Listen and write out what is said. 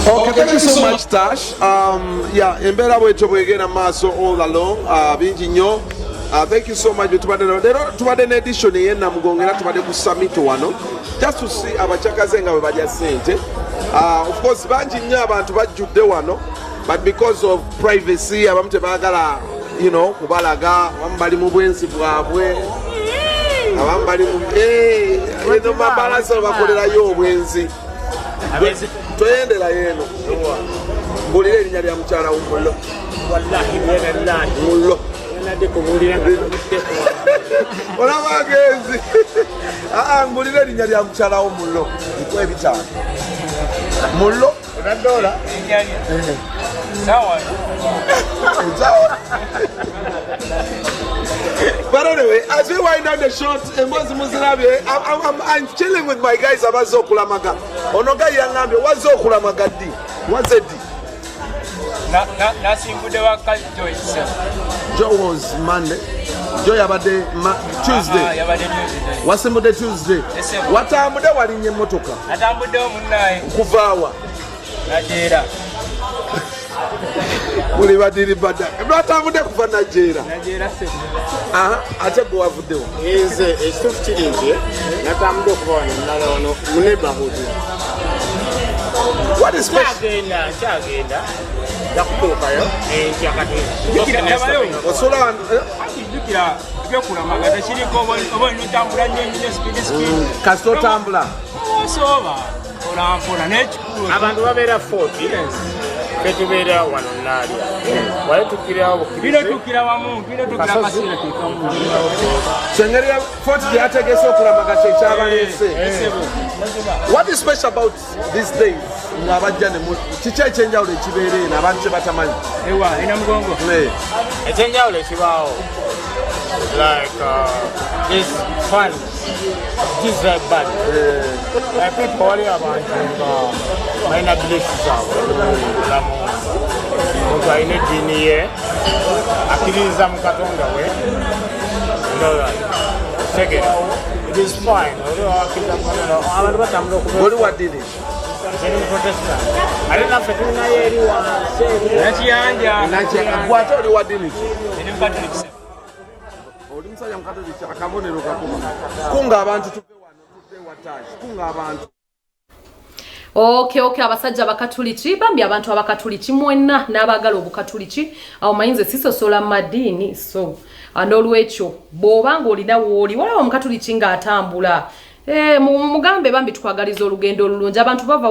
Okay, thank you so much, Tash. Yeah, Embeera bwetyo bwegenda maaso all along. Bingi nnyo. Thank you so much. Tubadde ne edition ye Namugongo era tubadde ku summit wano. Just to see abachakaze nga bwe bajja ssente. Of course, bangi nnyo abantu bajjudde wano, but because of privacy, abamu tebaagala, you know, kubalaga, abamu bali mu bwensi bwabwe. Abamu bali mu eno mabalasa bakolerayo obwenzi. Toyendera yeno. Mbulira erinnya lya mukyala w'omullo. Wallahi billahi. Mullo. Nade kumulira olaba agenzi. Mbulira erinnya lya mukyala w'omullo. Nkwe ebitaano. Mullo. Onadola. Sawa. Sawa. But anyway, as we wind down the shot, I'm chilling with my guys about Zokulamaga. Onoga Yangambe, what's Zokulamaga? What's it? Nothing good about Joy. Joe was Monday. Joy about the Tuesday. What's the Tuesday? What time would they were in your motoka? I don't know. Kuvawa. Nigeria. What did it but that time would they go Nigeria? I just go over there. Is a 50 inch here. Not I'm looking for no neighborhood. What is special? Betubera wano nali wale tukira bino tukira wamu bino tukira kasira Sengeri 40 yategese okulamaga kyekyabaleese. What is special about these days? Mwabajja ne kiki ekyenjawulo ekibeera eno abantu kye batamanyi? Ewa ina Mugongo. Ekyenjawulo ekibaawo like this fun, this very bad. People worry about minor glitches out. I need to hear. Akiliza mkatonda we. Check it out. It is fine. What did it? I don't have to do anyone. What did it? Olimsajja mukatoliki akabonero kakuma kunga abantu tupe wano tupe wataji kunga abantu. Okay, abasajja abakatuliki bambi abantu abakatuliki mwenna n'abagala obukatuliki awo mayinze sisosola madini so andolwekyo bw'obanga olina wooli waliwo omukatuliki ng'atambula mugambe bambi tukwagaliza olugendo olulungi abantu bava